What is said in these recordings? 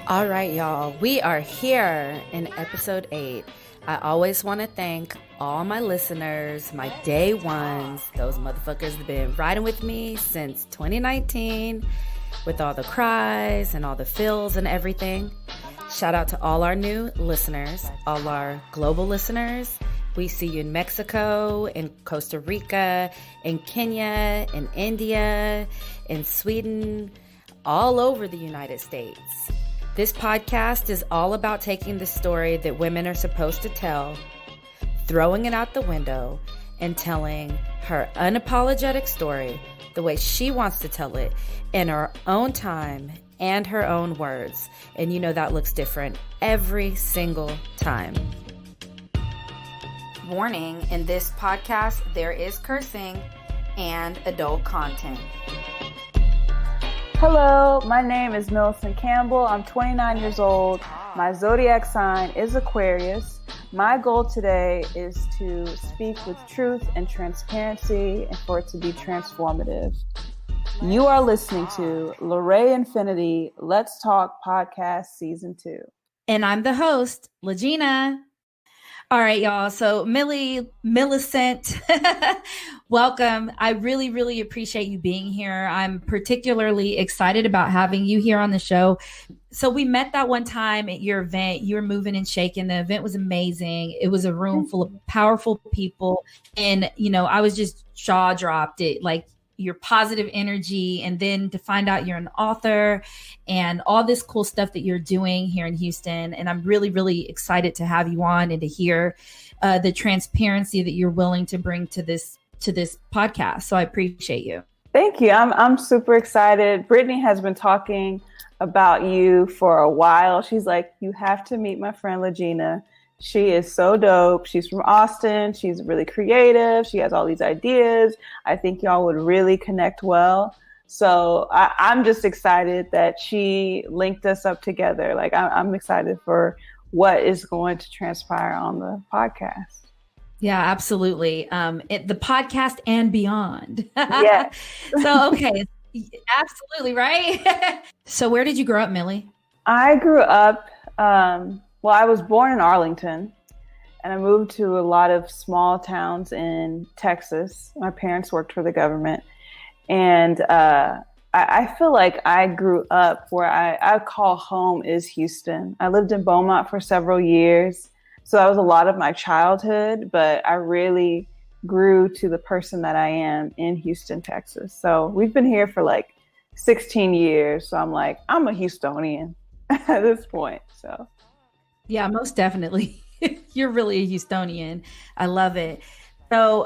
All right, y'all. We are here in episode 8. I always want to thank all my listeners, my day ones, those motherfuckers that have been riding with me since 2019 with all the cries and all the feels and everything. Shout out to all our new listeners, all our global listeners. We see you in Mexico, in Costa Rica, in Kenya, in India, in Sweden, all over the United States. This podcast is all about taking the story that women are supposed to tell, throwing it out the window, and telling her unapologetic story the way she wants to tell it in her own time and her own words. And you know that looks different every single time. Warning, in this podcast, there is cursing and adult content. Hello, my name is Millicent Campbell. I'm 29 years old. My zodiac sign is Aquarius. My goal today is to speak with truth and transparency and for it to be transformative. You are listening to LaRae Infinity Let's Talk Podcast Season 2. And I'm the host, Legina. All right, y'all. So Millicent, welcome. I really, really appreciate you being here. I'm particularly excited about having you here on the show. So we met that one time at your event. You were moving and shaking. The event was amazing. It was a room full of powerful people. And, you know, I was just jaw dropped it, like your positive energy. And then to find out you're an author and all this cool stuff that you're doing here in Houston. And I'm really, really excited to have you on and to hear the transparency that you're willing to bring to this podcast. So I appreciate you. Thank you. I'm super excited. Brittany has been talking about you for a while. She's like, you have to meet my friend Legina. She is so dope. She's from Austin. She's really creative. She has all these ideas. I think y'all would really connect well. So I'm just excited that she linked us up together. Like I'm excited for what is going to transpire on the podcast. Yeah, absolutely. The podcast and beyond. Yeah. So, okay. Absolutely. Right. So where did you grow up, Millie? I grew up, well, I was born in Arlington and I moved to a lot of small towns in Texas. My parents worked for the government. And I feel like I grew up where I call home is Houston. I lived in Beaumont for several years. So that was a lot of my childhood, but I really grew to the person that I am in Houston, Texas. So we've been here for like 16 years. So I'm like, I'm a Houstonian at this point. So. Yeah, most definitely. You're really a Houstonian. I love it. So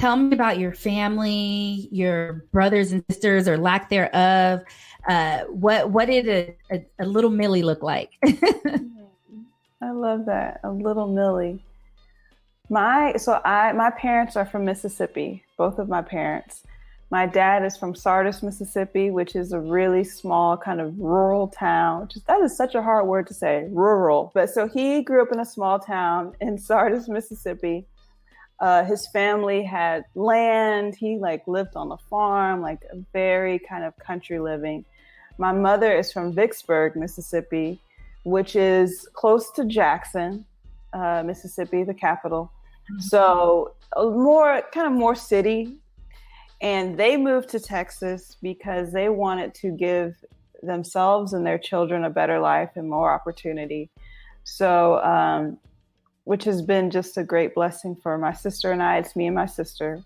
tell me about your family, your brothers and sisters or lack thereof. What did a little Millie look like? I love that. A little Millie. My parents are from Mississippi, both of my parents. My dad is from Sardis, Mississippi, which is a really small kind of rural town. That is such a hard word to say, rural. But so he grew up in a small town in Sardis, Mississippi. His family had land. He lived on a farm, like a very kind of country living. My mother is from Vicksburg, Mississippi, which is close to Jackson, Mississippi, the capital. Mm-hmm. So more city. And they moved to Texas because they wanted to give themselves and their children a better life and more opportunity. So, which has been just a great blessing for my sister and I. It's me and my sister.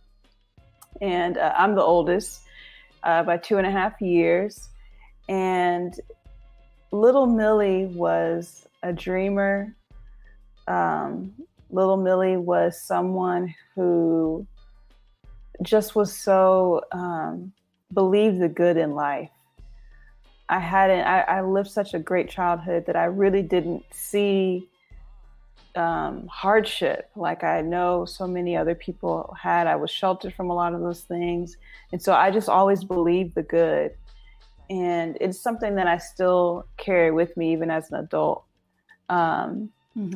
And I'm the oldest by 2.5 years. And little Millie was a dreamer. Little Millie was someone who just was so believed the good in life. I lived such a great childhood that I really didn't see hardship like I know so many other people had. I was sheltered from a lot of those things. And so I just always believed the good. And it's something that I still carry with me even as an adult. I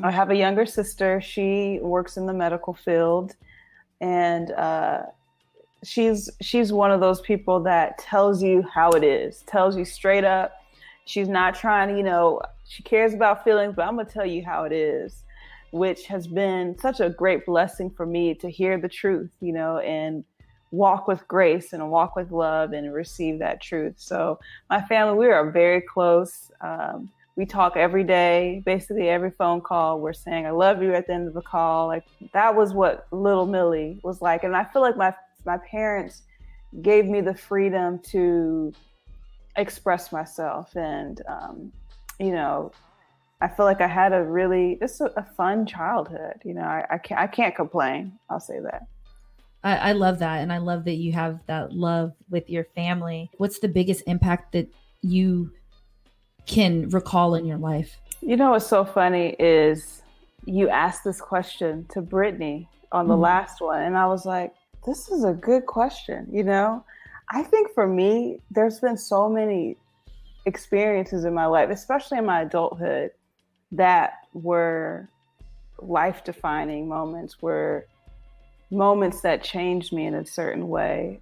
have a younger sister. She works in the medical field. And she's one of those people that tells you how it is, tells you straight up. She's not trying to, she cares about feelings, but I'm going to tell you how it is, which has been such a great blessing for me to hear the truth, and walk with grace and walk with love and receive that truth. So my family, we are very close. We talk every day, basically every phone call. We're saying, I love you at the end of the call. Like that was what little Millie was like. And I feel like my parents gave me the freedom to express myself. And, I feel like I had a fun childhood. I can't complain. I'll say that. I love that. And I love that you have that love with your family. What's the biggest impact that you can recall in your life? What's so funny is you asked this question to Brittany on the last one. And I was like, this is a good question. I think for me, there's been so many experiences in my life, especially in my adulthood, that were life-defining moments, were moments that changed me in a certain way.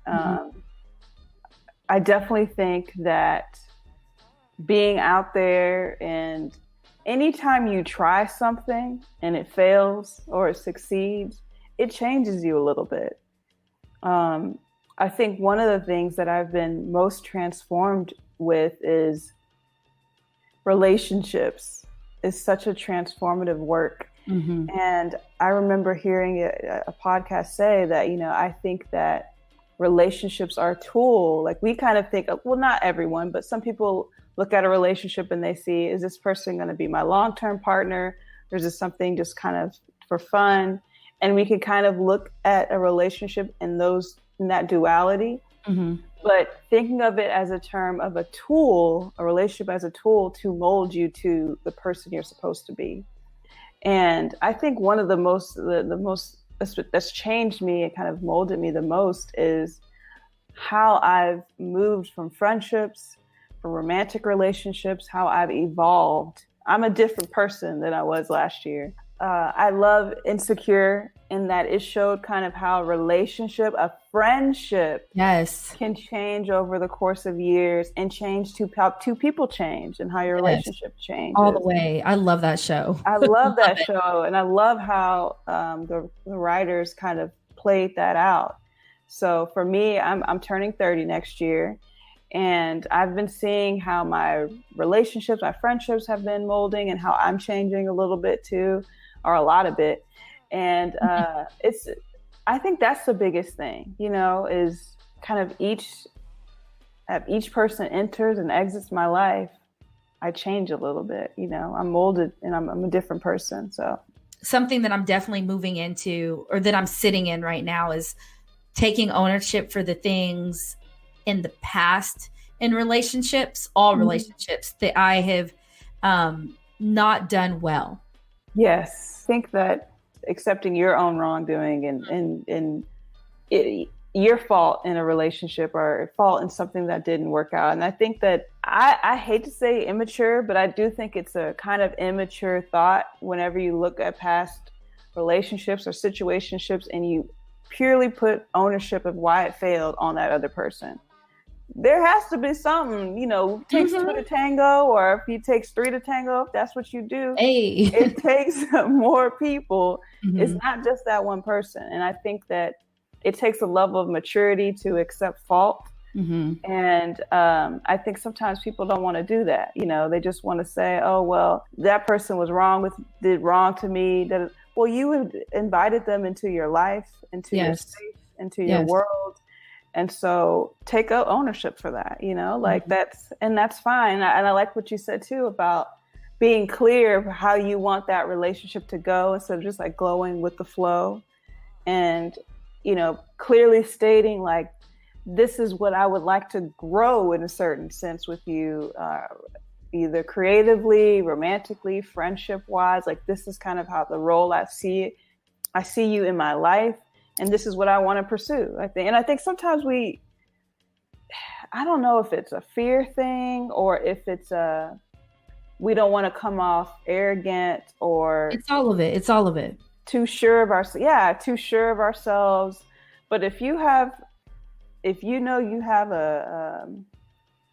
I definitely think that being out there, and anytime you try something and it fails or it succeeds, it changes you a little bit. I think one of the things that I've been most transformed with is relationships. Is such a transformative work. And I remember hearing a podcast say that, I think that relationships are a tool. Like we kind of think, well, not everyone, but some people look at a relationship and they see, is this person going to be my long-term partner? Or is this something just kind of for fun? And we can kind of look at a relationship in that duality. But thinking of it as a term of a tool, a relationship as a tool to mold you to the person you're supposed to be. And I think one of the most that's changed me and kind of molded me the most is how I've moved from friendships, from romantic relationships, how I've evolved. I'm a different person than I was last year. I love Insecure in that it showed kind of how a friendship can change over the course of years and change how two people change and how your relationship changes. All the way. I love that show. I love that show. And I love how the writers kind of played that out. So for me, I'm turning 30 next year. And I've been seeing how my relationships, my friendships have been molding and how I'm changing a little bit too, or a lot of it. And I think that's the biggest thing, is kind of each person enters and exits my life, I change a little bit, I'm molded and I'm a different person. So something that I'm definitely moving into, or that I'm sitting in right now, is taking ownership for the things in the past in relationships, all relationships that I have not done well. Yes. I think that accepting your own wrongdoing and your fault in a relationship or fault in something that didn't work out. And I think that I hate to say immature, but I do think it's a kind of immature thought whenever you look at past relationships or situationships and you purely put ownership of why it failed on that other person. There has to be something, takes two to tango, or if it takes three to tango, if that's what you do, it takes more people. It's not just that one person. And I think that it takes a level of maturity to accept fault. And I think sometimes people don't want to do that. They just want to say, oh, well, that person was did wrong to me. Well, you invited them into your life, into your space, into your world. And so take ownership for that, that's fine. And I like what you said too about being clear of how you want that relationship to go instead of just like glowing with the flow, and, clearly stating like, this is what I would like to grow in a certain sense with you, either creatively, romantically, friendship wise. Like this is kind of how the role I see it. I see you in my life. And this is what I want to pursue, I think. And I think sometimes I don't know if it's a fear thing or if it's we don't want to come off arrogant, or it's all of it. Too sure of ourselves. Yeah, too sure of ourselves. But if you know you have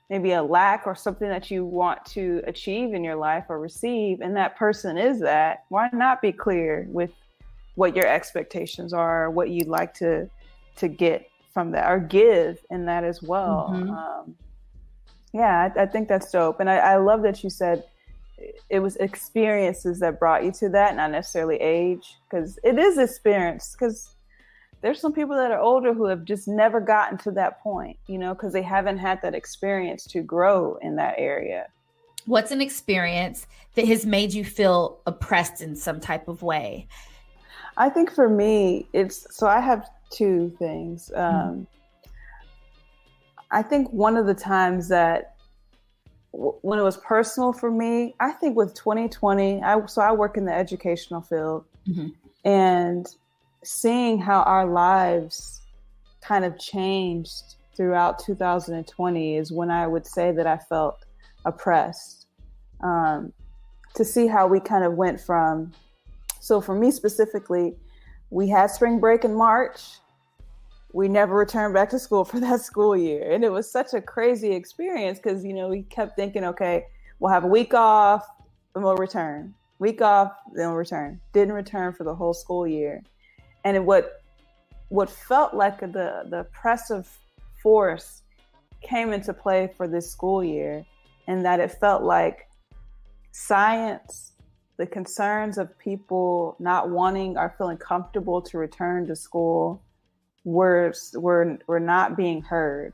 maybe a lack or something that you want to achieve in your life or receive, and that person is that, why not be clear with what your expectations are, what you'd like to get from that or give in that as well. Mm-hmm. I think that's dope. And I love that you said it was experiences that brought you to that, not necessarily age, because it is experience. Because there's some people that are older who have just never gotten to that point, you know, because they haven't had that experience to grow in that area. What's an experience that has made you feel oppressed in some type of way? I think for me, I have two things. I think one of the times that when it was personal for me, I think with 2020, I work in the educational field, and seeing how our lives kind of changed throughout 2020 is when I would say that I felt oppressed. To see how we kind of went from, so for me specifically, we had spring break in March. We never returned back to school for that school year. And it was such a crazy experience because, you know, we kept thinking, okay, we'll have a week off and we'll return. Week off, then we'll return. Didn't return for the whole school year. And what felt like the oppressive force came into play for this school year, and that it felt like science, the concerns of people not wanting or feeling comfortable to return to school were not being heard,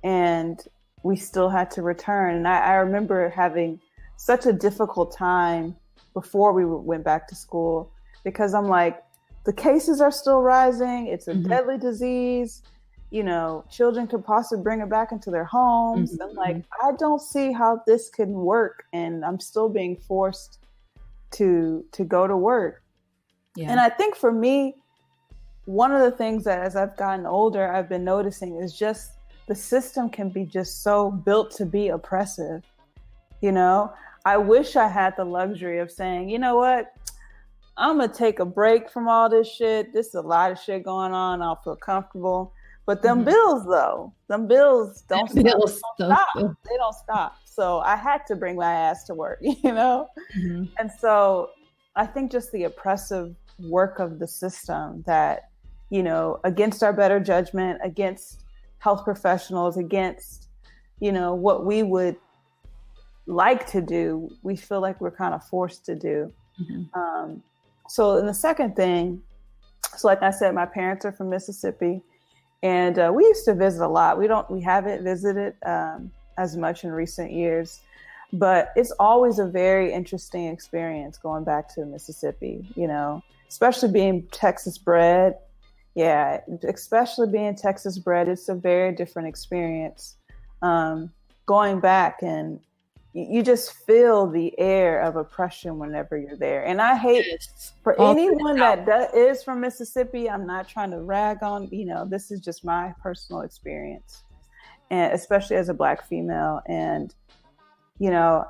and we still had to return. And I remember having such a difficult time before we went back to school, because I'm like, the cases are still rising. It's a deadly disease. You know, children could possibly bring it back into their homes. And like, I don't see how this can work. And I'm still being forced to go to work. Yeah. And I think for me, one of the things that as I've gotten older, I've been noticing is just the system can be just so built to be oppressive. You know, I wish I had the luxury of saying, you know what, I'm going to take a break from all this shit. There's a lot of shit going on. I'll feel comfortable. But them bills, though, them bills don't stop. They don't stop. So I had to bring my ass to work, you know? And so I think just the oppressive work of the system that, you know, against our better judgment, against health professionals, against, you know, what we would like to do, we feel like we're kind of forced to do. So, and the second thing, so like I said, my parents are from Mississippi, and we used to visit a lot. We haven't visited as much in recent years, but it's always a very interesting experience going back to Mississippi, you know, especially being Texas bred. Yeah, especially being Texas bred, it's a very different experience. Going back, and you just feel the air of oppression whenever you're there. And I hate for anyone that is from Mississippi, I'm not trying to rag on, you know, this is just my personal experience, and especially as a Black female. And, you know,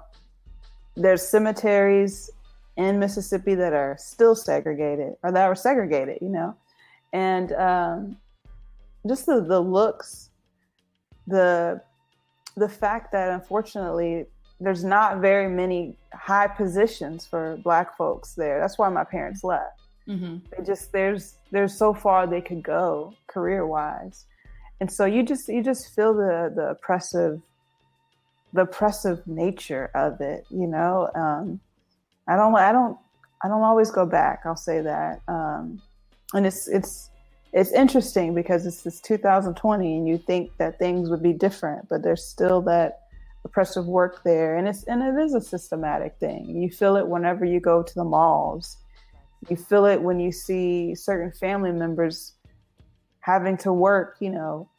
there's cemeteries in Mississippi that are still segregated, or that were segregated, you know, and just the looks, the fact that unfortunately there's not very many high positions for Black folks there. That's why my parents left. They just, there's so far they could go career wise. And so you just feel the oppressive nature of it, you know? I don't always go back. I'll say that. And it's interesting because it's 2020 and you think that things would be different, but there's still that oppressive work there. And it is a systematic thing. You feel it whenever you go to the malls. You feel it when you see certain family members having to work, you know,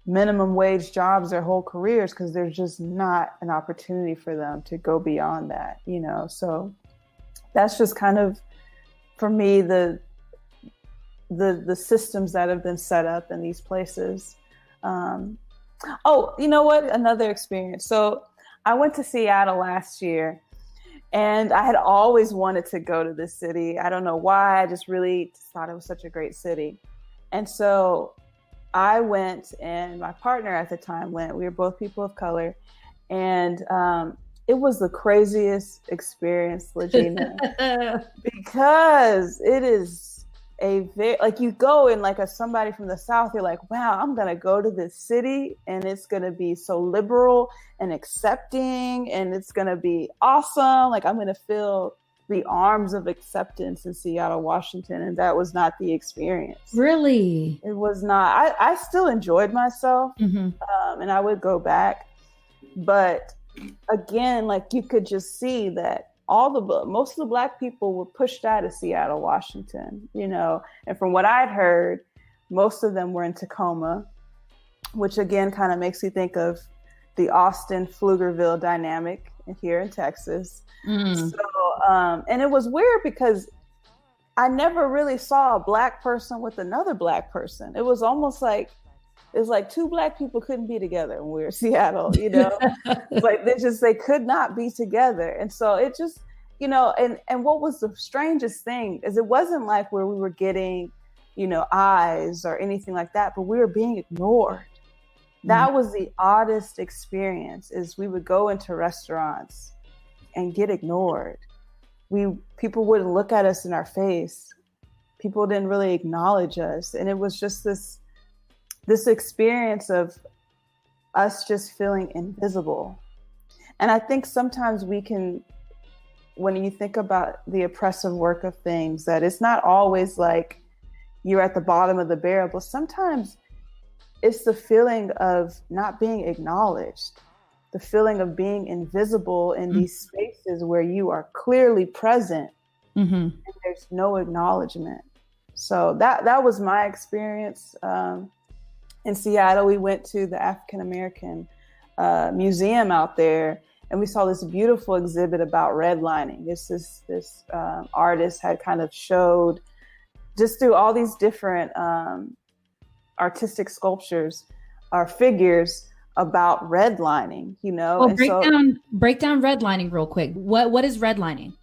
minimum wage jobs their whole careers because there's just not an opportunity for them to go beyond that, you know? So that's just kind of, for me, the systems that have been set up in these places. Oh, you know what? Another experience. So I went to Seattle last year, and I had always wanted to go to this city. I don't know why. I just really thought it was such a great city. And so I went, and my partner at the time went. We were both people of color, and it was the craziest experience, Legina, because it is like you go and like as somebody from the South, you're like, wow, I'm gonna go to this city and it's gonna be so liberal and accepting, and it's gonna be awesome. Like I'm gonna feel the arms of acceptance in Seattle, Washington, and that was not the experience. Really? It was not. I still enjoyed myself, and I would go back, but again, like you could just see that most of the Black people were pushed out of Seattle, Washington, you know, and from what I'd heard, most of them were in Tacoma, which again kind of makes you think of the Austin Pflugerville dynamic here in Texas. So, and it was weird because I never really saw a Black person with another Black person. It was almost like, it's like two Black people couldn't be together when we were in Seattle, you know, it's like they could not be together. And so it just, you know, and what was the strangest thing is it wasn't like where we were getting, you know, eyes or anything like that, but we were being ignored. That was the oddest experience, is we would go into restaurants and get ignored. People wouldn't look at us in our face. People didn't really acknowledge us. And it was just this experience of us just feeling invisible. And I think sometimes we can, when you think about the oppressive work of things, that it's not always like you're at the bottom of the barrel, but sometimes it's the feeling of not being acknowledged, the feeling of being invisible in these spaces where you are clearly present and there's no acknowledgement. So that was my experience. In Seattle, we went to the African American museum out there, and we saw this beautiful exhibit about redlining. This artist had kind of showed just through all these different artistic sculptures or figures about redlining, you know. Well, break down redlining real quick. What is redlining?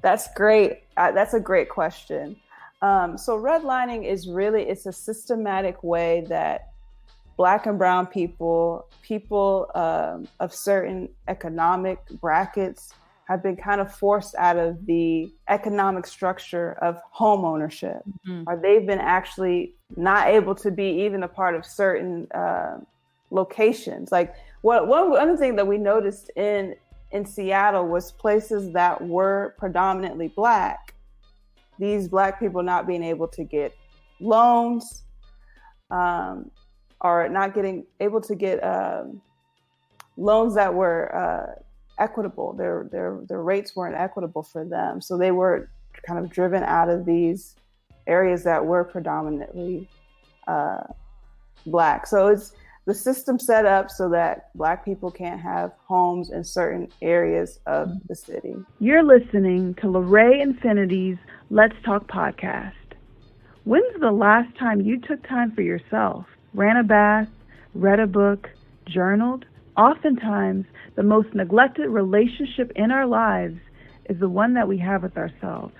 That's great. That's a great question. So redlining is really, it's a systematic way that Black and brown people of certain economic brackets have been kind of forced out of the economic structure of home ownership, or they've been actually not able to be even a part of certain locations. Like one thing that we noticed in Seattle was places that were predominantly Black, these Black people not being able to get loans, or not able to get loans that were equitable. Their rates weren't equitable for them. So they were kind of driven out of these areas that were predominantly Black. So it's the system set up so that Black people can't have homes in certain areas of the city. You're listening to LaRae Infinity's Let's Talk podcast. When's the last time you took time for yourself? Ran a bath, read a book, journaled? Oftentimes, the most neglected relationship in our lives is the one that we have with ourselves.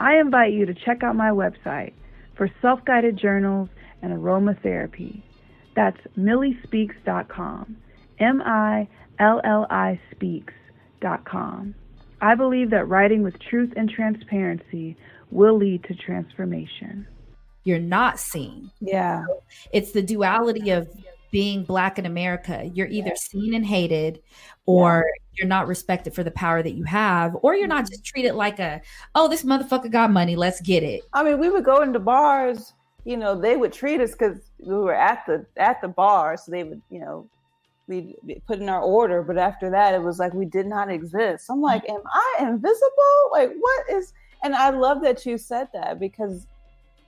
I invite you to check out my website for self-guided journals and aromatherapy. That's millispeaks.com, MILLI speaks.com. I believe that writing with truth and transparency will lead to transformation. You're not seen. Yeah. It's the duality of being Black in America. You're either seen and hated, or you're not respected for the power that you have, or you're not just treated like this motherfucker got money, let's get it. I mean, we would go into bars, you know, they would treat us because we were at the bar. So they would, you know, we'd put in our order. But after that, it was like we did not exist. I'm like, am I invisible? Like, what is? And I love that you said that, because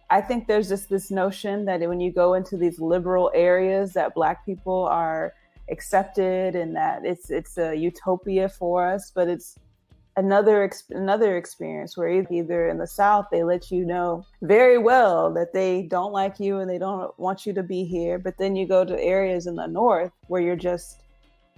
I think there's just this notion that when you go into these liberal areas that Black people are accepted and that it's a utopia for us, but it's another experience where either in the South, they let you know very well that they don't like you and they don't want you to be here. But then you go to areas in the North where you're just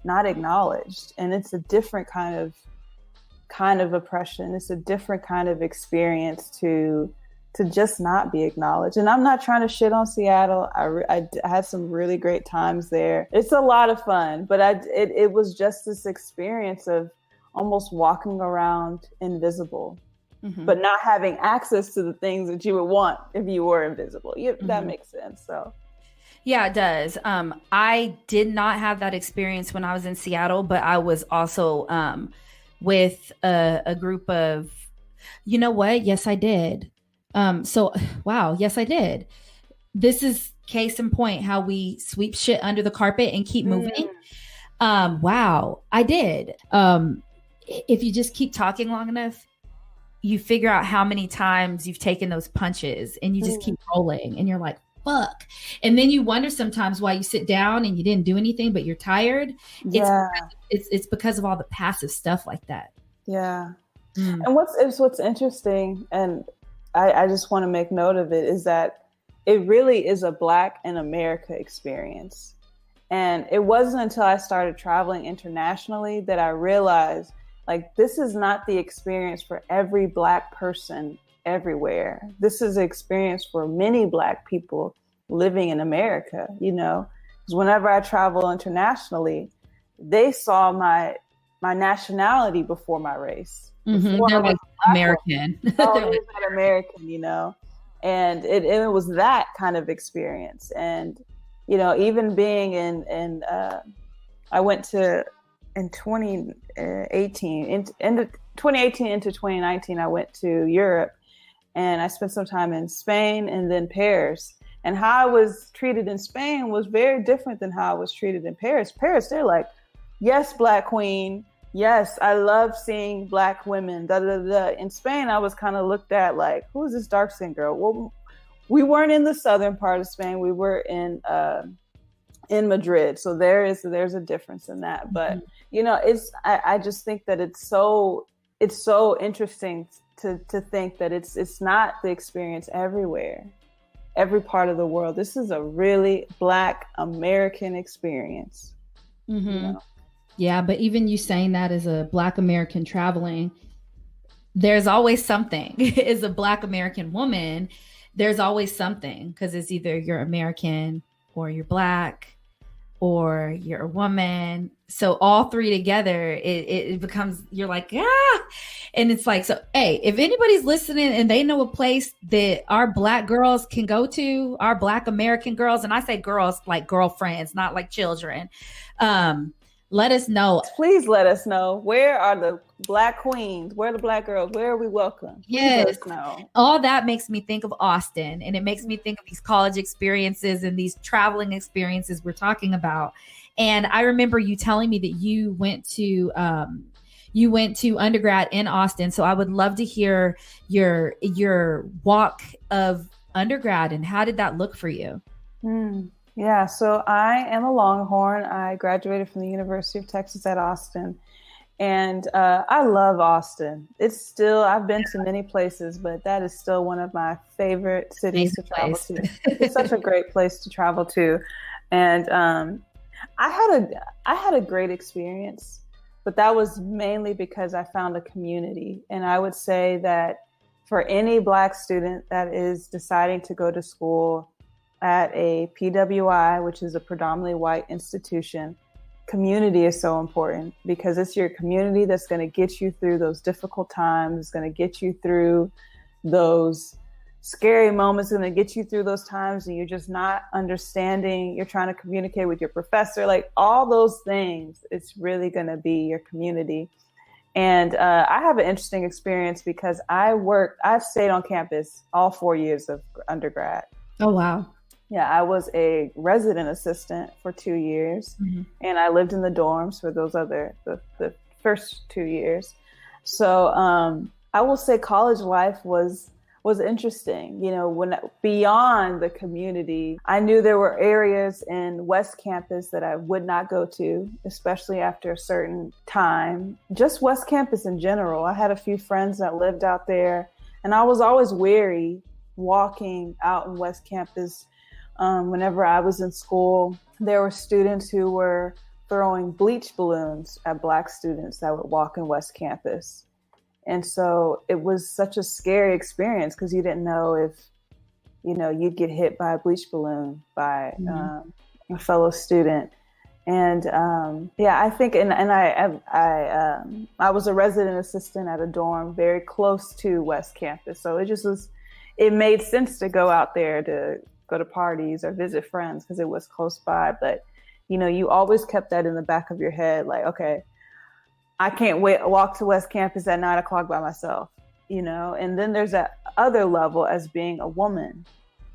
not acknowledged. And it's a different kind of oppression. It's a different kind of experience to to just not be acknowledged. And I'm not trying to shit on Seattle. I had some really great times there. It's a lot of fun, but it was just this experience of almost walking around invisible, but not having access to the things that you would want if you were invisible. That makes sense. So. Yeah, it does. I did not have that experience when I was in Seattle, but I was also with a group of, you know what? Yes, I did. Wow. Yes, I did. This is case in point, how we sweep shit under the carpet and keep moving. Wow, I did. If you just keep talking long enough, you figure out how many times you've taken those punches and you just keep rolling and you're like, fuck. And then you wonder sometimes why you sit down and you didn't do anything, but you're tired. Yeah. It's because of all the passive stuff like that. Yeah. And what's interesting, and I just want to make note of it, is that it really is a Black in America experience. And it wasn't until I started traveling internationally that I realized, like, this is not the experience for every Black person everywhere. This is an experience for many Black people living in America, you know, because whenever I travel internationally, they saw my nationality before my race. They're like American. Oh, they're like American, you know, and it was that kind of experience. And, you know, even being in I went to, in 2018 into 2019, I went to Europe, and I spent some time in Spain and then Paris. And how I was treated in Spain was very different than how I was treated in Paris. Paris, they're like, yes, Black queen. Yes, I love seeing Black women. Da, da, da. In Spain, I was kind of looked at like, who is this dark-skinned girl? Well, we weren't in the southern part of Spain. We were in Madrid. So there's a difference in that. But, you know, I just think that it's so interesting to think that it's not the experience everywhere, every part of the world. This is a really Black American experience. You know? Yeah, but even you saying that as a Black American traveling, there's always something. As a Black American woman, there's always something, because it's either you're American or you're Black or you're a woman. So all three together, it becomes, you're like, ah. And it's like, so, hey, if anybody's listening and they know a place that our Black girls can go to, our Black American girls, and I say girls like girlfriends, not like children, let us know. Please let us know. Where are the Black queens? Where are the Black girls? Where are we welcome? Yes. Let us know. All that makes me think of Austin, and it makes me think of these college experiences and these traveling experiences we're talking about. And I remember you telling me that you went to undergrad in Austin. So I would love to hear your walk of undergrad, and how did that look for you? Yeah, so I am a Longhorn. I graduated from the University of Texas at Austin, and I love Austin. It's still, I've been to many places, but that is still one of my favorite cities to travel to. It's such a great place to travel to. And I had a great experience, but that was mainly because I found a community. And I would say that for any Black student that is deciding to go to school at a PWI, which is a predominantly white institution, community is so important, because it's your community that's going to get you through those difficult times. It's going to get you through those scary moments, going to get you through those times and you're just not understanding. You're trying to communicate with your professor, like all those things. It's really going to be your community. And I have an interesting experience because I stayed on campus all 4 years of undergrad. Oh, wow. Yeah, I was a resident assistant for 2 years, and I lived in the dorms for the first 2 years. So I will say college life was interesting. You know, when beyond the community, I knew there were areas in West Campus that I would not go to, especially after a certain time. Just West Campus in general. I had a few friends that lived out there, and I was always wary walking out in West Campus. Whenever I was in school, there were students who were throwing bleach balloons at Black students that would walk in West Campus. And so it was such a scary experience because you didn't know if, you'd get hit by a bleach balloon by a fellow student. And I think, and I was a resident assistant at a dorm very close to West Campus. So it made sense to go out there to go to parties or visit friends because it was close by. But, you always kept that in the back of your head, like, okay, I can't walk to West Campus at 9:00 by myself, and then there's that other level as being a woman,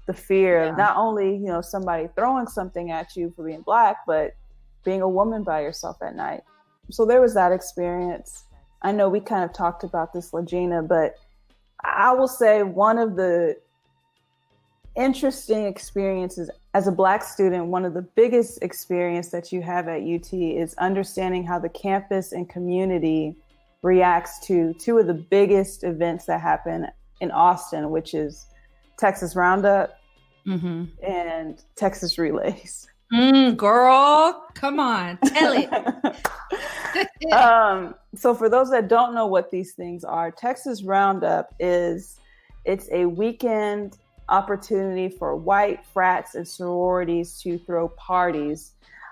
the fear of not only, somebody throwing something at you for being Black, but being a woman by yourself at night. So there was that experience. I know we kind of talked about this, LaGina, but I will say one of the interesting experiences as a Black student, one of the biggest experience that you have at UT is understanding how the campus and community reacts to two of the biggest events that happen in Austin, which is Texas Roundup and Texas Relays. Girl, come on, tell it. So for those that don't know what these things are, Texas Roundup it's a weekend opportunity for white frats and sororities to throw parties.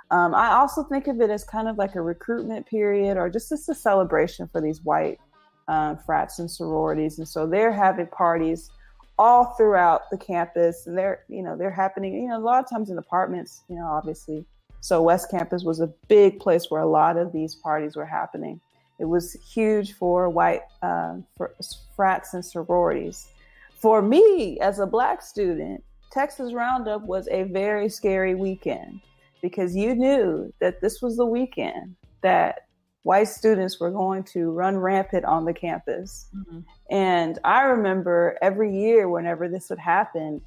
I also think of it as kind of like a recruitment period or just a celebration for these white frats and sororities. And so they're having parties all throughout the campus, and they're happening, a lot of times in apartments, obviously. So West Campus was a big place where a lot of these parties were happening. It was huge for white for frats and sororities. For me, as a Black student, Texas Roundup was a very scary weekend because you knew that this was the weekend that white students were going to run rampant on the campus. And I remember every year, whenever this would happen,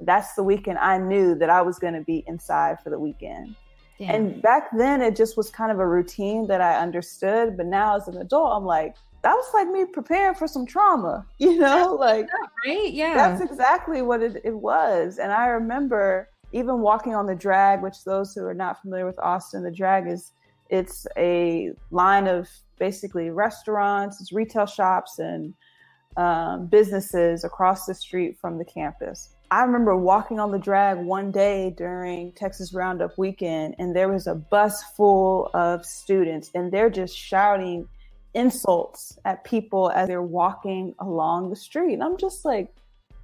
that's the weekend I knew that I was going to be inside for the weekend. Damn. And back then, it just was kind of a routine that I understood. But now as an adult, I'm like, that was like me preparing for some trauma, like, right? Yeah, that's exactly what it was. And I remember even walking on the drag, which those who are not familiar with Austin, the drag it's a line of basically restaurants, it's retail shops and businesses across the street from the campus. I remember walking on the drag one day during Texas Roundup weekend, and there was a bus full of students, and they're just shouting insults at people as they're walking along the street. And I'm just like,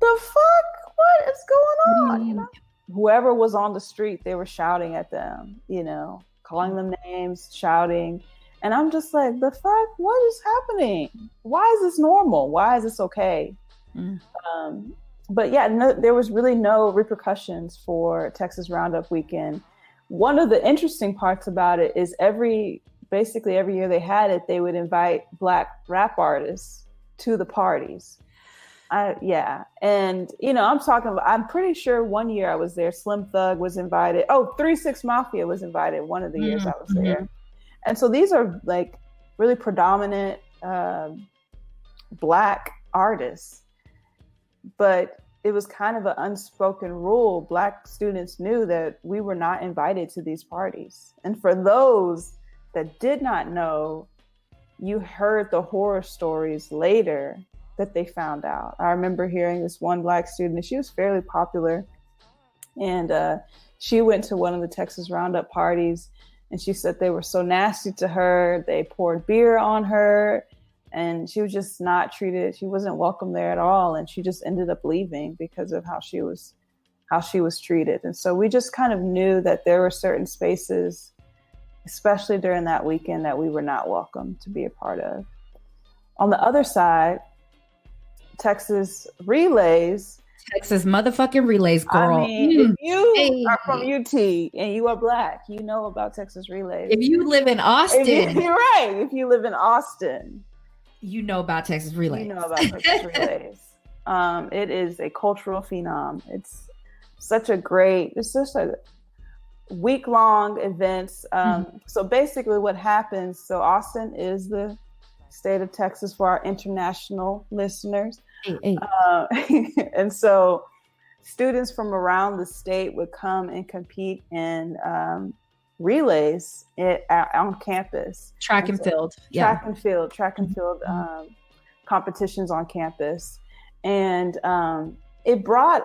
the fuck? What is going on? Whoever was on the street, they were shouting at them, calling them names, shouting. And I'm just like, the fuck? What is happening? Why is this normal? Why is this okay? But there was really no repercussions for Texas Roundup weekend. One of the interesting parts about it is basically every year they had it, they would invite Black rap artists to the parties. And, I'm pretty sure one year I was there, Slim Thug was invited. 3 6 Mafia was invited one of the years I was there. And so these are like really predominant Black artists. But it was kind of an unspoken rule. Black students knew that we were not invited to these parties. And for those that did not know, you heard the horror stories later that they found out. I remember hearing this one Black student, and she was fairly popular. And she went to one of the Texas Roundup parties, and she said they were so nasty to her. They poured beer on her, and she was just not treated. She wasn't welcome there at all. And she just ended up leaving because of how she was treated. And so we just kind of knew that there were certain spaces, especially during that weekend, that we were not welcome to be a part of. On the other side, Texas Relays. Texas motherfucking Relays, girl. I mean, if you are from UT and you are Black, you know about Texas Relays. If you live in Austin. You're right. If you live in Austin, you know about Texas Relays. You know about Texas Relays. It is a cultural phenom. It's such a week-long events. So basically what happens, so Austin is the state of Texas for our international listeners. And so students from around the state would come and compete in relays on campus. Track and field. Track and field competitions on campus. And it brought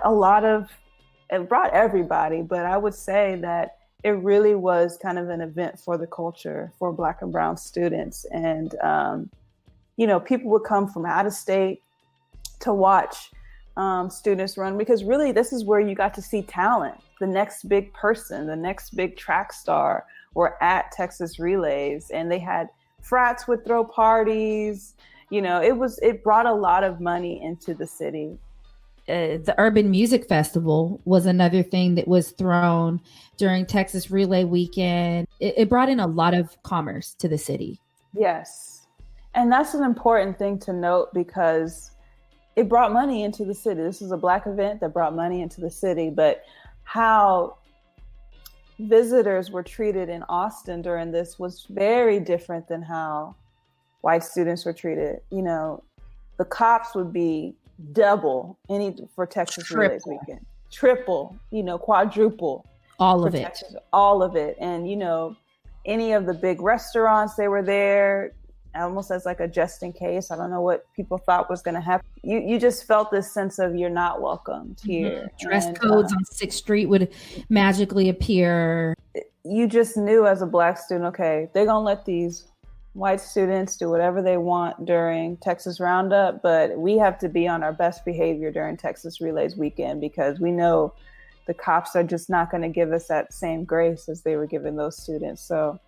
everybody, but I would say that it really was kind of an event for the culture for Black and Brown students. And, people would come from out of state to watch students run, because really this is where you got to see talent. The next big person, the next big track star were at Texas Relays, and they had frats would throw parties. It brought a lot of money into the city. The Urban Music Festival was another thing that was thrown during Texas Relay Weekend. It brought in a lot of commerce to the city. Yes. And that's an important thing to note, because it brought money into the city. This is a Black event that brought money into the city, but how visitors were treated in Austin during this was very different than how white students were treated. The cops would be double for Texas Relays Weekend, triple, quadruple, all of it, all of it. And, any of the big restaurants, they were there almost as like a just in case. I don't know what people thought was going to happen. You just felt this sense of you're not welcomed here. Dress codes on 6th Street would magically appear. You just knew as a Black student, okay, they're going to let these white students do whatever they want during Texas Roundup, but we have to be on our best behavior during Texas Relays Weekend, because we know the cops are just not going to give us that same grace as they were giving those students. So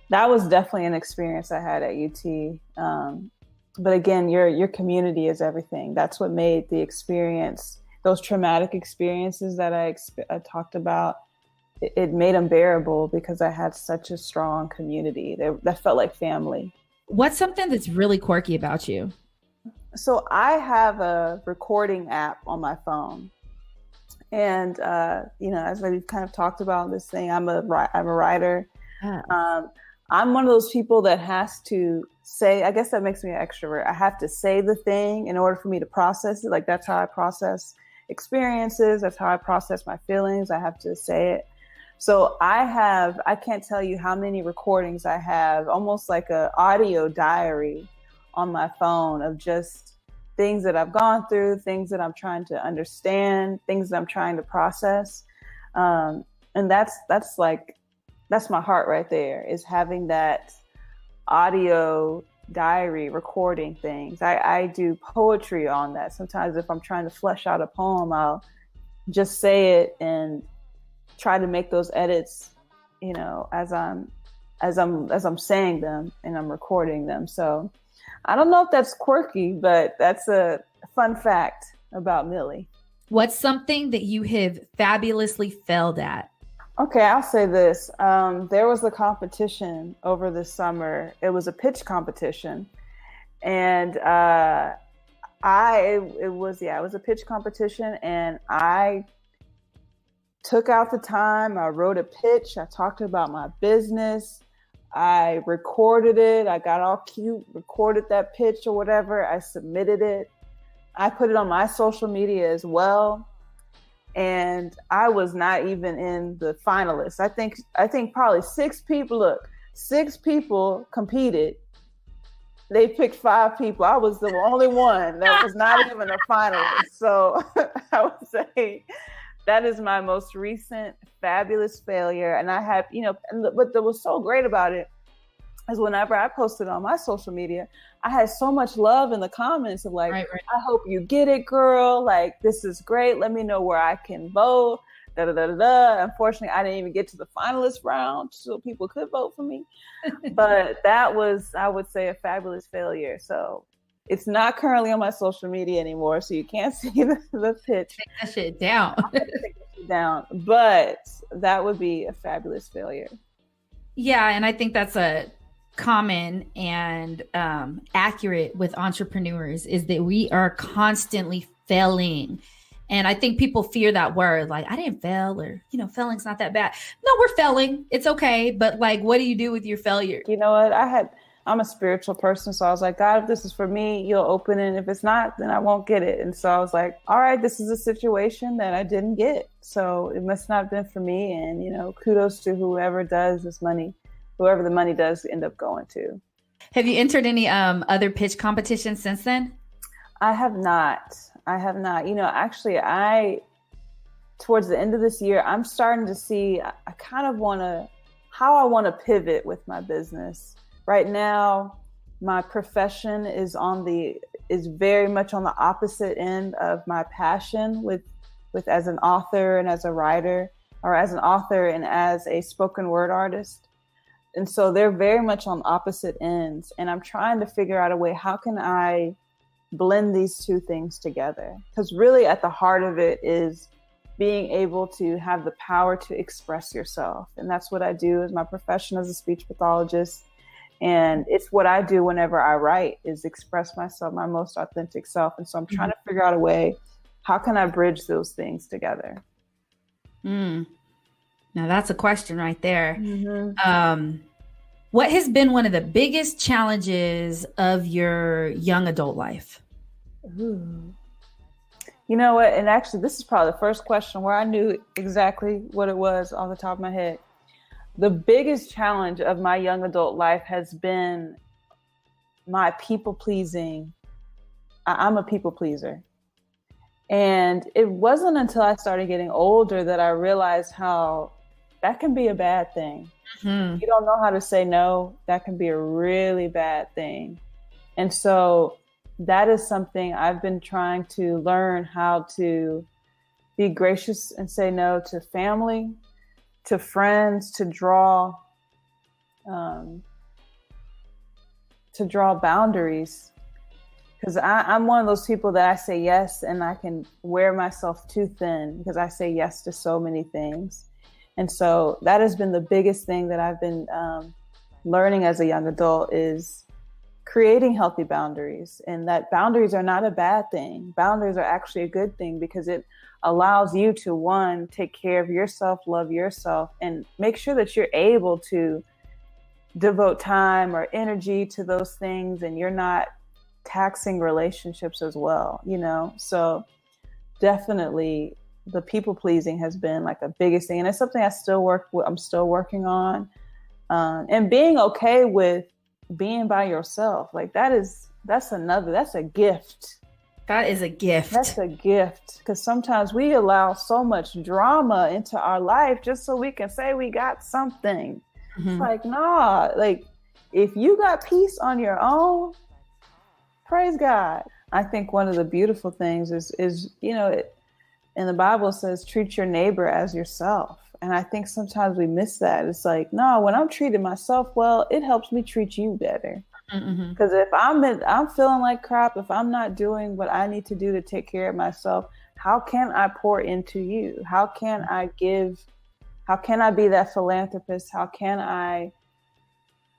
that was definitely an experience I had at UT. But again, your community is everything. That's what made the experience, those traumatic experiences that I talked about, it made them bearable, because I had such a strong community that felt like family. What's something that's really quirky about you? So I have a recording app on my phone. And, as we've kind of talked about this thing, I'm a writer. I'm one of those people that has to say, I guess that makes me an extrovert. I have to say the thing in order for me to process it. Like, that's how I process experiences. That's how I process my feelings. I have to say it. So I can't tell you how many recordings I have, almost like an audio diary on my phone of just things that I've gone through, things that I'm trying to understand, things that I'm trying to process. And that's my heart right there, is having that audio diary recording things. I do poetry on that. Sometimes if I'm trying to flesh out a poem, I'll just say it and try to make those edits, as I'm saying them and I'm recording them. So I don't know if that's quirky, but that's a fun fact about Millie. What's something that you have fabulously failed at? Okay, I'll say this. There was a competition over the summer. It was a pitch competition. And it was a pitch competition, and I took out the time. I wrote a pitch. I talked about my business. I recorded it. I got all cute, recorded that pitch or whatever. I submitted it. I put it on my social media as well. And I was not even in the finalists. I think probably 6 people competed. They picked 5 people. I was the only one that was not even a finalist. So I would say that is my most recent fabulous failure. And I have, what was so great about it is whenever I posted on my social media, I had so much love in the comments of like, right. I hope you get it, girl. Like, this is great. Let me know where I can vote. Da, da, da, da, da. Unfortunately, I didn't even get to the finalist round, so people could vote for me. But that was, I would say, a fabulous failure. So it's not currently on my social media anymore, so you can't see the pitch. Take that shit down. Take that shit down. But that would be a fabulous failure. Yeah, and I think that's a common and accurate with entrepreneurs, is that we are constantly failing. And I think people fear that word, like, I didn't fail, or, failing's not that bad. No, we're failing. It's okay. But like, what do you do with your failure? You know what? I'm a spiritual person. So I was like, God, if this is for me, you'll open it. If it's not, then I won't get it. And so I was like, all right, this is a situation that I didn't get. So it must not have been for me. And, kudos to whoever the money does end up going to. Have you entered any other pitch competitions since then? I have not. Actually, towards the end of this year, I'm starting to see, I kind of how I want to pivot with my business. Right now, my profession is very much on the opposite end of my passion with as an author and as a writer, or as an author and as a spoken word artist. And so they're very much on opposite ends. And I'm trying to figure out a way, how can I blend these two things together? Because really at the heart of it is being able to have the power to express yourself. And that's what I do as my profession as a speech pathologist. And it's what I do whenever I write, is express myself, my most authentic self. And so I'm trying to figure out a way, how can I bridge those things together? Now that's a question right there. What has been one of the biggest challenges of your young adult life? Ooh. You know what? And actually, this is probably the first question where I knew exactly what it was off the top of my head. The biggest challenge of my young adult life has been my people pleasing. I'm a people pleaser. And it wasn't until I started getting older that I realized how that can be a bad thing. If you don't know how to say no, that can be a really bad thing. And so that is something I've been trying to learn, how to be gracious and say no to family, to friends, to draw boundaries. Because I'm one of those people that I say yes, and I can wear myself too thin because I say yes to so many things. And so that has been the biggest thing that I've been learning as a young adult, is creating healthy boundaries, and that boundaries are not a bad thing. Boundaries are actually a good thing, because it allows you to, one, take care of yourself, love yourself, and make sure that you're able to devote time or energy to those things, and you're not taxing relationships as well, So definitely the people pleasing has been like the biggest thing. And it's something I'm still working on. And being okay with being by yourself. Like that's a gift. That is a gift. That's a gift. Because sometimes we allow so much drama into our life just so we can say we got something. It's like, nah, like if you got peace on your own, praise God. I think one of the beautiful things is and the Bible says, treat your neighbor as yourself. And I think sometimes we miss that. It's like, no, when I'm treating myself well, it helps me treat you better. Because if I'm feeling like crap, if I'm not doing what I need to do to take care of myself, how can I pour into you? How can I give? How can I be that philanthropist? How can I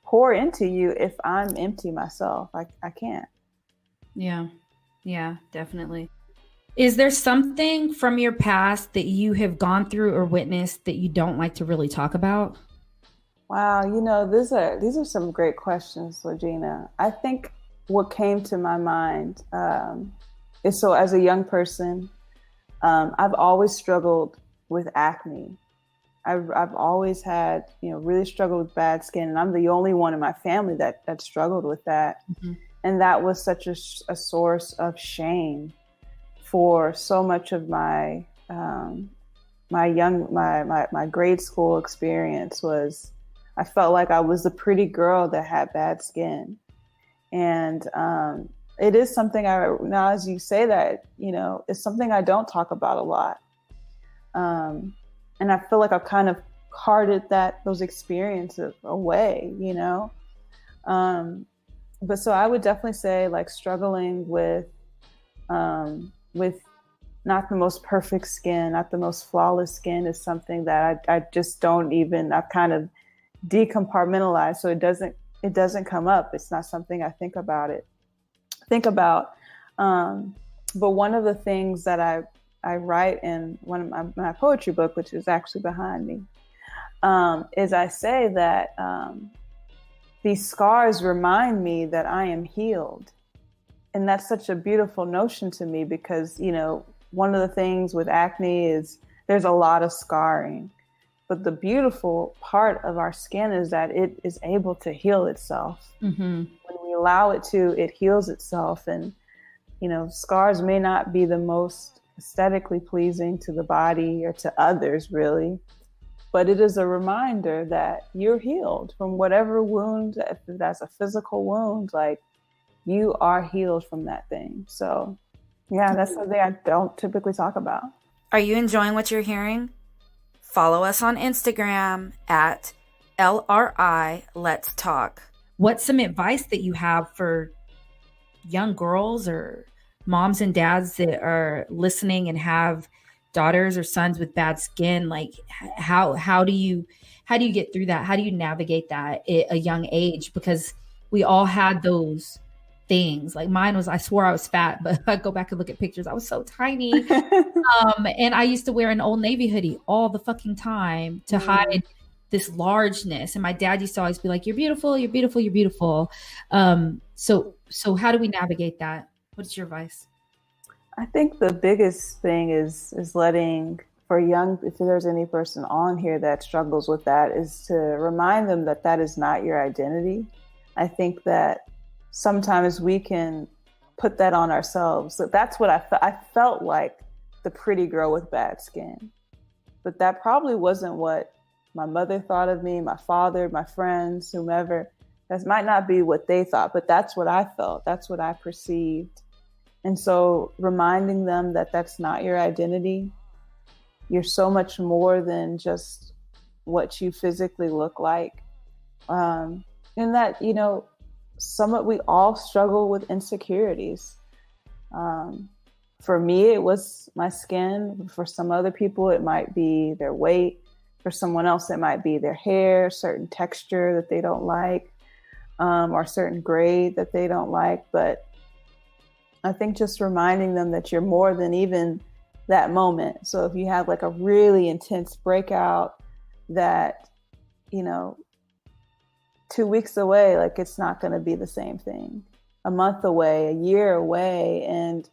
pour into you if I'm empty myself? I can't. Yeah, definitely. Is there something from your past that you have gone through or witnessed that you don't like to really talk about? Wow, these are some great questions, Regina. I think what came to my mind is, so as a young person, I've always struggled with acne. I've always had, really struggled with bad skin, and I'm the only one in my family that struggled with that. And that was such a source of shame for so much of my my grade school experience. Was I felt like I was the pretty girl that had bad skin. And it is something now as you say that, it's something I don't talk about a lot. And I feel like I've kind of carted those experiences away, But so I would definitely say, like, struggling with not the most perfect skin, not the most flawless skin is something that I just don't even, I've kind of decompartmentalized. So it doesn't come up. It's not something I think about. But one of the things that I write in one of my poetry book, which is actually behind me, is I say that these scars remind me that I am healed. And that's such a beautiful notion to me, because, one of the things with acne is there's a lot of scarring. But the beautiful part of our skin is that it is able to heal itself when you allow it to, it heals itself. And, scars may not be the most aesthetically pleasing to the body or to others, really. But it is a reminder that you're healed from whatever wound, if that's a physical wound, like you are healed from that thing. So, yeah, that's something I don't typically talk about. Are you enjoying what you're hearing? Follow us on Instagram at LRI Let's Talk. What's some advice that you have for young girls or moms and dads that are listening and have daughters or sons with bad skin? Like how do you get through that? How do you navigate that at a young age? Because we all had those things. Like mine was, I swore I was fat, but I go back and look at pictures. I was so tiny. And I used to wear an Old Navy hoodie all the fucking time to hide this largeness. And my dad used to always be like, you're beautiful, you're beautiful, you're beautiful. So how do we navigate that? What is your advice? I think the biggest thing is letting, for young, if there's any person on here that struggles with that, is to remind them that that is not your identity. I think that sometimes we can put that on ourselves. So that's what I felt like the pretty girl with bad skin. But that probably wasn't what my mother thought of me, my father, my friends, whomever. That might not be what they thought, but that's what I felt. That's what I perceived. And so reminding them that that's not your identity. You're so much more than just what you physically look like. And that, we all struggle with insecurities. For me, it was my skin. For some other people, it might be their weight. For someone else, it might be their hair, certain texture that they don't like, or certain grade that they don't like. But I think just reminding them that you're more than even that moment. So if you have like a really intense breakout that, 2 weeks away, like it's not going to be the same thing. A month away, a year away. And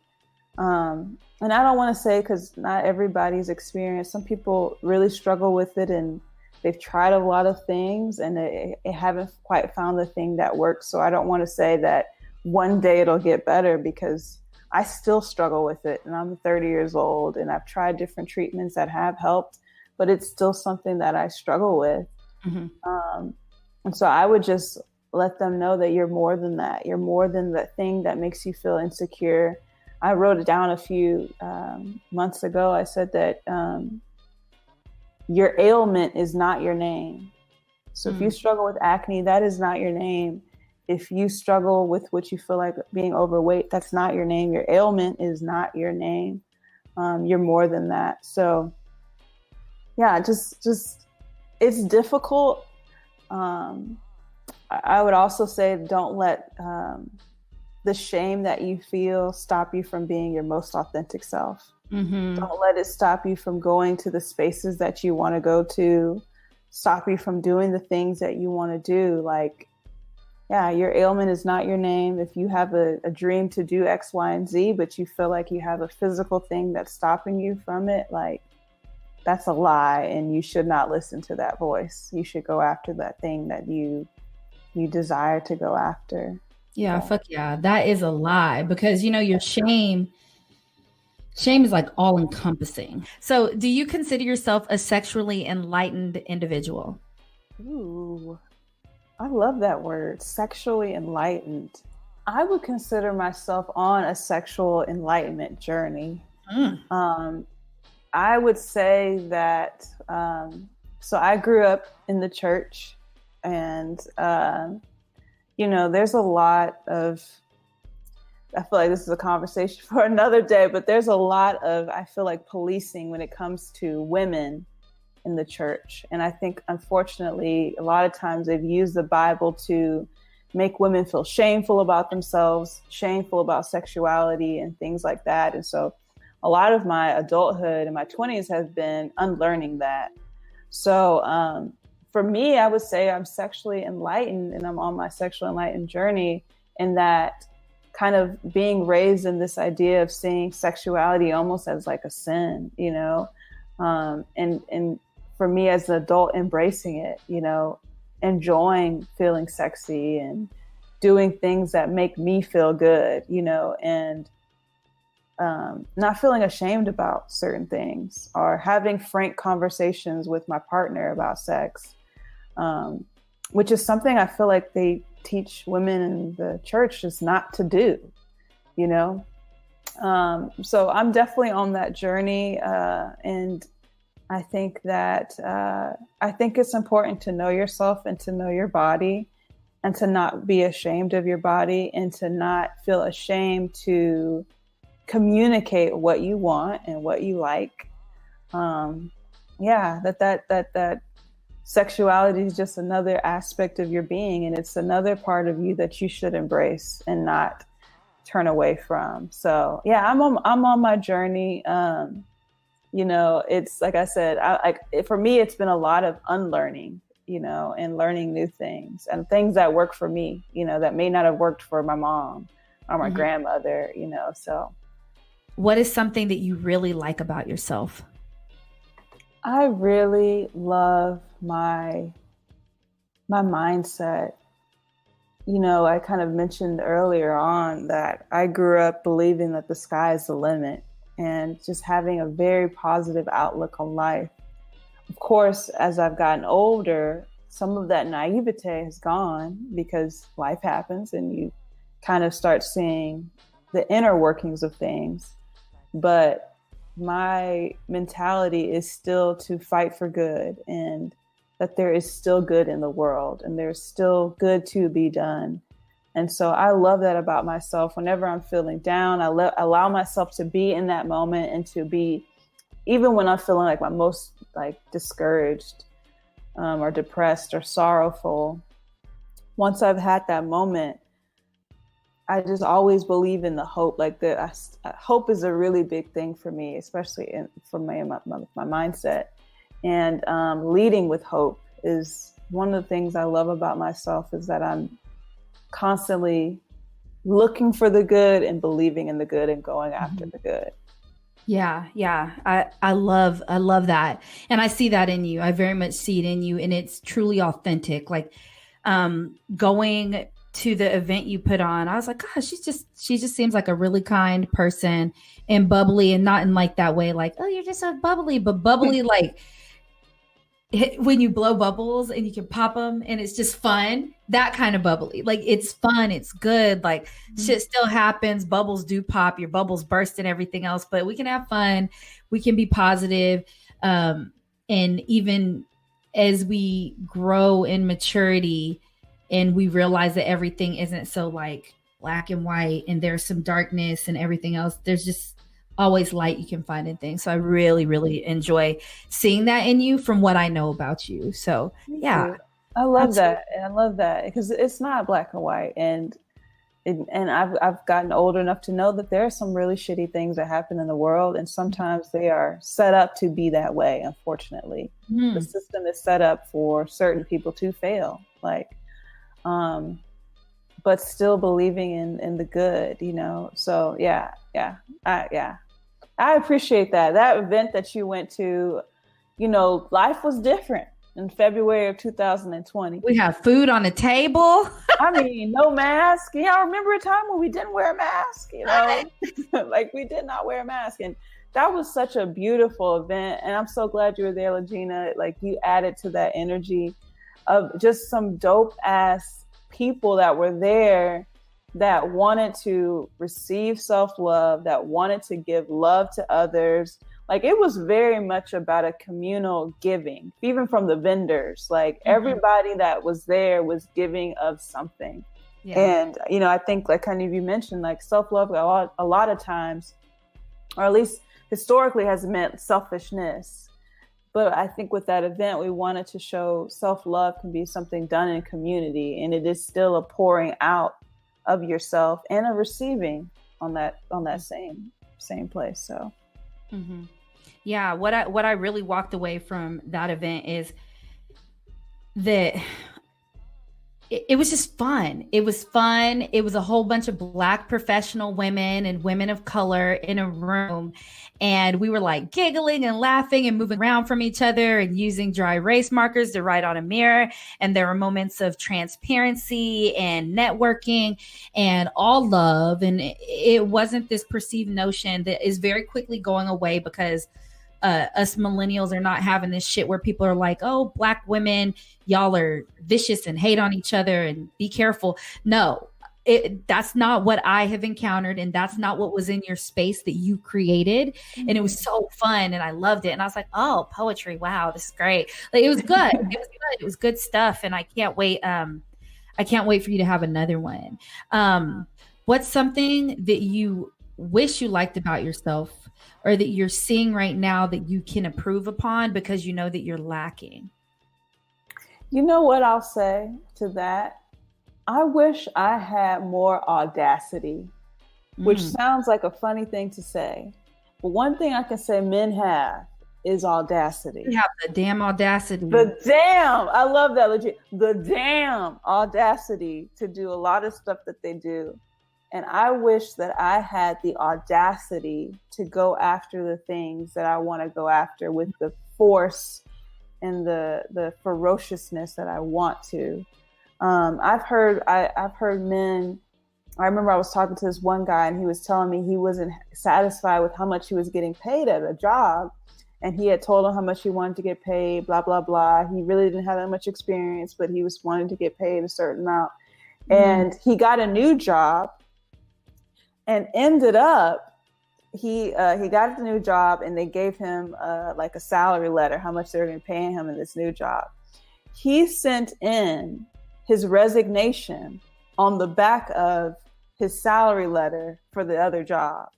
I don't want to say, because not everybody's experienced. Some people really struggle with it and they've tried a lot of things and they haven't quite found the thing that works. So I don't want to say that one day it'll get better, because I still struggle with it. And I'm 30 years old and I've tried different treatments that have helped, but it's still something that I struggle with. Mm-hmm. And so I would just let them know that you're more than that. You're more than the thing that makes you feel insecure. I wrote it down a few months ago. I said that your ailment is not your name. So if you struggle with acne, that is not your name. If you struggle with what you feel like being overweight, that's not your name. Your ailment is not your name. You're more than that. So yeah, just it's difficult. I would also say don't let the shame that you feel stop you from being your most authentic self. Mm-hmm. Don't let it stop you from going to the spaces that you want to go to, stop you from doing the things that you want to do. Like, yeah, your ailment is not your name. If you have a dream to do X, Y, and Z, but you feel like you have a physical thing that's stopping you from it, like, that's a lie, and you should not listen to that voice. You should go after that thing that you desire to go after. Yeah, so. Fuck yeah. That is a lie, because, your shame is like all encompassing. So do you consider yourself a sexually enlightened individual? Ooh, I love that word, sexually enlightened. I would consider myself on a sexual enlightenment journey. I would say that, so I grew up in the church, and, there's a lot of, I feel like this is a conversation for another day, but there's a lot of, I feel like, policing when it comes to women in the church. And I think, unfortunately, a lot of times they've used the Bible to make women feel shameful about themselves, shameful about sexuality and things like that. And so a lot of my adulthood in my 20s has been unlearning that. So for me, I would say I'm sexually enlightened, and I'm on my sexually enlightened journey, in that kind of being raised in this idea of seeing sexuality almost as like a sin, and for me as an adult, embracing it, enjoying feeling sexy and doing things that make me feel good, you know, and not feeling ashamed about certain things, or having frank conversations with my partner about sex, which is something I feel like they teach women in the church just not to do, you know? So I'm definitely on that journey. And I think that, I think it's important to know yourself and to know your body, and to not be ashamed of your body, and to not feel ashamed to communicate what you want and what you like. That sexuality is just another aspect of your being, and it's another part of you that you should embrace and not turn away from. So yeah, I'm on my journey. You know, it's like I said, for me, it's been a lot of unlearning, you know, and learning new things, and things that work for me, you know, that may not have worked for my mom or my grandmother, you know. So what is something that you really like about yourself? I really love my mindset. You know, I kind of mentioned earlier on that I grew up believing that the sky is the limit, and just having a very positive outlook on life. Of course, as I've gotten older, some of that naivete has gone, because life happens and you kind of start seeing the inner workings of things. But my mentality is still to fight for good, and that there is still good in the world, and there's still good to be done. And so I love that about myself. Whenever I'm feeling down, I allow myself to be in that moment, and to be, even when I'm feeling like my most like discouraged, or depressed or sorrowful, once I've had that moment, I just always believe in the hope. Like hope is a really big thing for me, especially for my mindset. And leading with hope is one of the things I love about myself, is that I'm constantly looking for the good and believing in the good and going after the good. Yeah. I love that. And I see that in you. I very much see it in you, and it's truly authentic. Like going to the event you put on, I was like, gosh, she just seems like a really kind person, and bubbly, and not in like that way, like, oh, you're just so bubbly, but bubbly like when you blow bubbles and you can pop them and it's just fun, that kind of bubbly. Like it's fun, it's good, like shit still happens, bubbles do pop, your bubbles burst and everything else, but we can have fun, we can be positive. And even as we grow in maturity and we realize that everything isn't so like black and white, and there's some darkness and everything else, there's just always light you can find in things. So I really, really enjoy seeing that in you from what I know about you. So yeah, I love that. And I love that because it's not black and white. And I've gotten older enough to know that there are some really shitty things that happen in the world. And sometimes they are set up to be that way. Unfortunately, the system is set up for certain people to fail, but still believing in the good, you know? So yeah. I appreciate that. That event that you went to, you know, life was different in February of 2020. We have food on the table. I mean, no mask. Yeah, I remember a time when we didn't wear a mask, you know, like we did not wear a mask. And that was such a beautiful event. And I'm so glad you were there, Legina. Like you added to that energy of just some dope ass people that were there, that wanted to receive self-love, that wanted to give love to others. Like it was very much about a communal giving, even from the vendors. Like everybody that was there was giving of something. Yeah. And, you know, I think like kind of you mentioned, like self-love a lot of times, or at least historically, has meant selfishness. But I think with that event, we wanted to show self-love can be something done in community, and it is still a pouring out of yourself and a receiving on that same place. So yeah, what I really walked away from that event is that it was just fun. It was fun. It was a whole bunch of Black professional women and women of color in a room. And we were like giggling and laughing and moving around from each other and using dry erase markers to write on a mirror. And there were moments of transparency and networking and all love. And it wasn't this perceived notion that is very quickly going away because us millennials are not having this shit where people are like, oh, Black women, y'all are vicious and hate on each other and be careful. No, that's not what I have encountered. And that's not what was in your space that you created. Mm-hmm. And it was so fun and I loved it. And I was like, oh, poetry. Wow, this is great. Like, it was good. It was good. It was good stuff. And I can't wait. I can't wait for you to have another one. What's something that you wish you liked about yourself or that you're seeing right now that you can improve upon because you know that you're lacking? You know what I'll say to that? I wish I had more audacity, which sounds like a funny thing to say. But one thing I can say men have is audacity. You have the damn audacity. I love that legit. The damn audacity to do a lot of stuff that they do. And I wish that I had the audacity to go after the things that I want to go after with the force and the ferociousness that I want to. I've heard men. I remember I was talking to this one guy and he was telling me he wasn't satisfied with how much he was getting paid at a job. And he had told him how much he wanted to get paid, blah, blah, blah. He really didn't have that much experience, but he was wanting to get paid a certain amount. And he got a new job. And ended up, he got the new job and they gave him like a salary letter, how much they were going to pay him in this new job. He sent in his resignation on the back of his salary letter for the other job.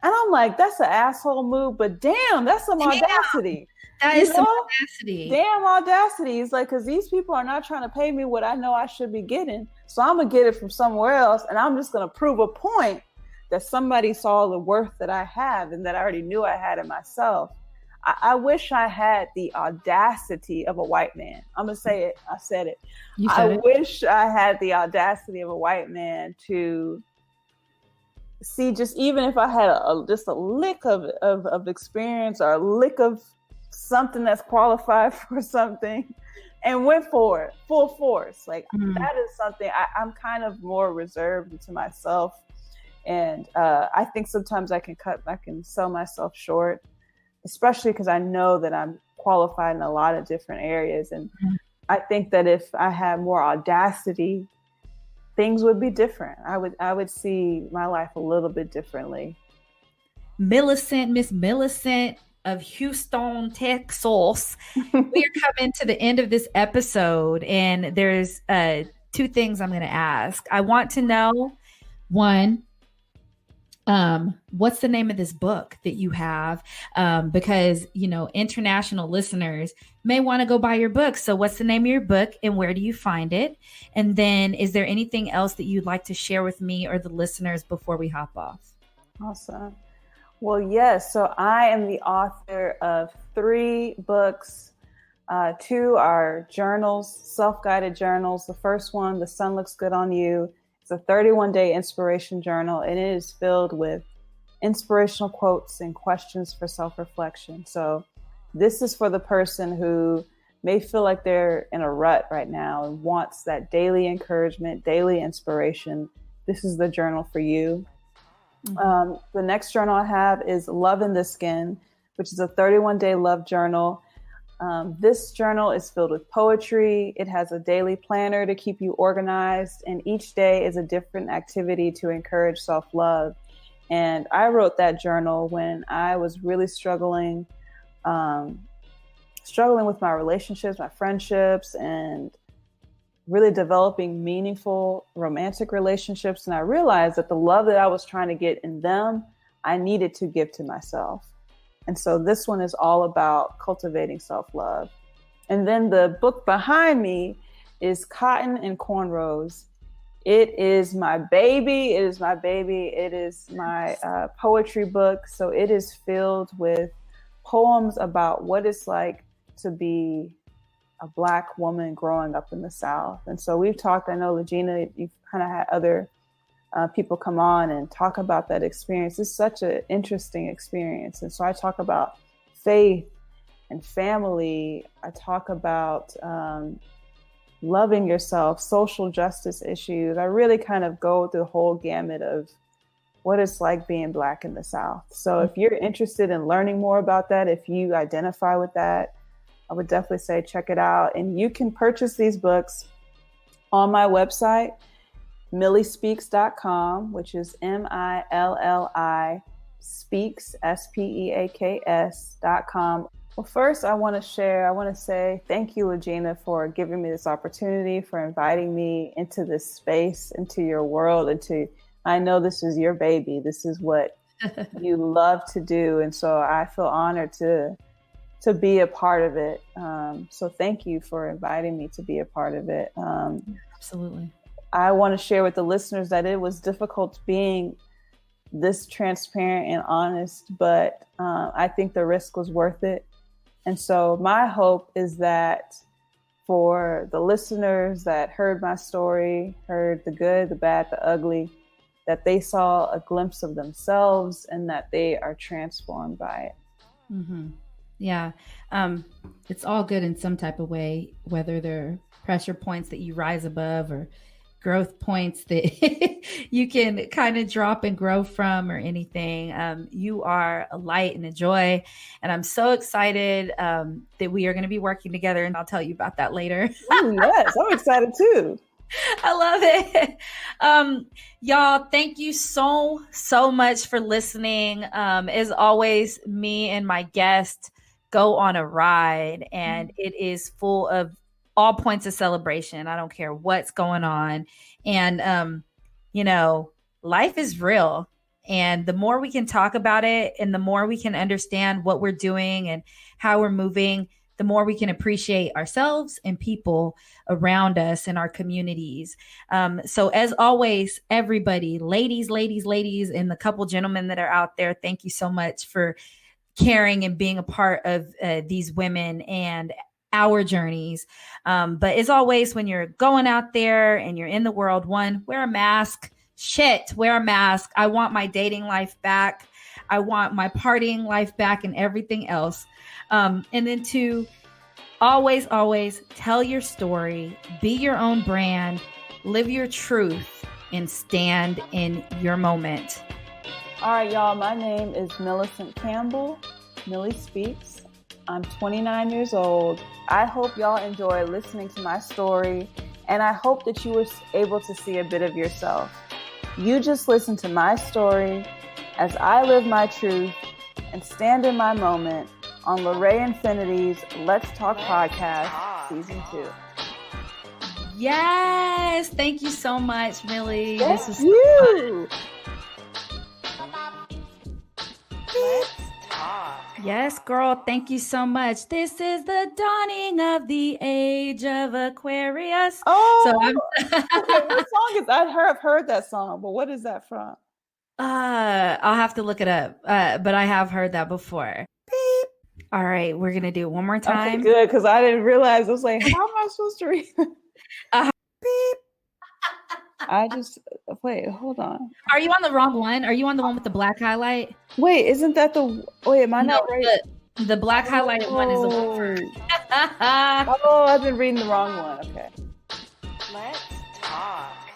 And I'm like, that's an asshole move, but damn, that's some audacity. That is some audacity. Damn audacity. It's like, because these people are not trying to pay me what I know I should be getting. So I'm going to get it from somewhere else. And I'm just going to prove a point that somebody saw the worth that I have and that I already knew I had in myself. I wish I had the audacity of a white man. I'm going to say it. I said it. I wish I had the audacity of a white man to see, just even if I had just a lick of experience or a lick of something that's qualified for something and went for it full force. Like that is something I'm kind of more reserved to myself. And I think sometimes I can sell myself short, especially because I know that I'm qualified in a lot of different areas. And I think that if I had more audacity, things would be different. I would see my life a little bit differently. Miss Millicent of Houston, Texas. We are coming to the end of this episode, and there's two things I'm going to ask. I want to know, one, what's the name of this book that you have? Because, international listeners may want to go buy your book. So what's the name of your book and where do you find it? And then is there anything else that you'd like to share with me or the listeners before we hop off? Awesome. Well, yes. So I am the author of 3 books. 2 are journals, self-guided journals. The first one, The Sun Looks Good on You. It's a 31-day inspiration journal, and it is filled with inspirational quotes and questions for self-reflection. So this is for the person who may feel like they're in a rut right now and wants that daily encouragement, daily inspiration. This is the journal for you. The next journal I have is Love in the Skin, which is a 31-day love journal. This journal is filled with poetry. It has a daily planner to keep you organized, and each day is a different activity to encourage self-love. And I wrote that journal when I was really struggling with my relationships, my friendships, and really developing meaningful romantic relationships. And I realized that the love that I was trying to get in them, I needed to give to myself. And so this one is all about cultivating self-love. And then the book behind me is Cotton and Cornrows. It is my baby. It is my poetry book. So it is filled with poems about what it's like to be a Black woman growing up in the South. And so we've talked, I know, Legina, you've kind of had other people come on and talk about that experience. It's such an interesting experience. And so I talk about faith and family. I talk about loving yourself, social justice issues. I really kind of go through the whole gamut of what it's like being Black in the South. So if you're interested in learning more about that, if you identify with that, I would definitely say check it out. And you can purchase these books on my website, millispeaks.com, which is MILLI speaks, SPEAKS.com. Well, first I want to say thank you, Legina, for giving me this opportunity, for inviting me into this space, into your world, I know this is your baby. This is what you love to do. And so I feel honored to be a part of it. So thank you for inviting me to be a part of it. Absolutely. I want to share with the listeners that it was difficult being this transparent and honest, but I think the risk was worth it. And so my hope is that for the listeners that heard my story, heard the good, the bad, the ugly, that they saw a glimpse of themselves and that they are transformed by it. Mm-hmm. Yeah. It's all good in some type of way, whether they're pressure points that you rise above or growth points that you can kind of drop and grow from or anything. You are a light and a joy. And I'm so excited that we are going to be working together. And I'll tell you about that later. Ooh, yes, I'm excited too. I love it. Y'all, thank you so much for listening. As always, me and my guest go on a ride, and it is full of all points of celebration. I don't care what's going on. And, life is real. And the more we can talk about it and the more we can understand what we're doing and how we're moving, the more we can appreciate ourselves and people around us in our communities. So as always, everybody, ladies, and the couple gentlemen that are out there, thank you so much for caring and being a part of these women and our journeys. But as always, when you're going out there and you're in the world, one, wear a mask. Wear a mask. I want my dating life back. I want my partying life back and everything else. And then two, always tell your story, be your own brand, live your truth, and stand in your moment. All right, y'all. My name is Millicent Campbell. Millie Speaks. I'm 29 years old. I hope y'all enjoy listening to my story, and I hope that you were able to see a bit of yourself. You just listen to my story as I live my truth and stand in my moment on LaRae Infinity's Let's Talk podcast, season 2. Yes. Thank you so much, Millie. Thank this was you. Let's talk. Yes, girl. Thank you so much. This is the dawning of the age of Aquarius. Oh, So I'm okay, what song is that? I've heard that song, but what is that from? I'll have to look it up. But I have heard that before. Beep. All right, we're gonna do it one more time. Okay, good, because I didn't realize. I was like, how am I supposed to read? Beep. I just wait. Hold on. Are you on the wrong one? Are you on the one with the black highlight? Wait, isn't that the? Wait, am I not right? The black highlighted one is the one for. Oh, I've been reading the wrong one. Okay. Let's talk.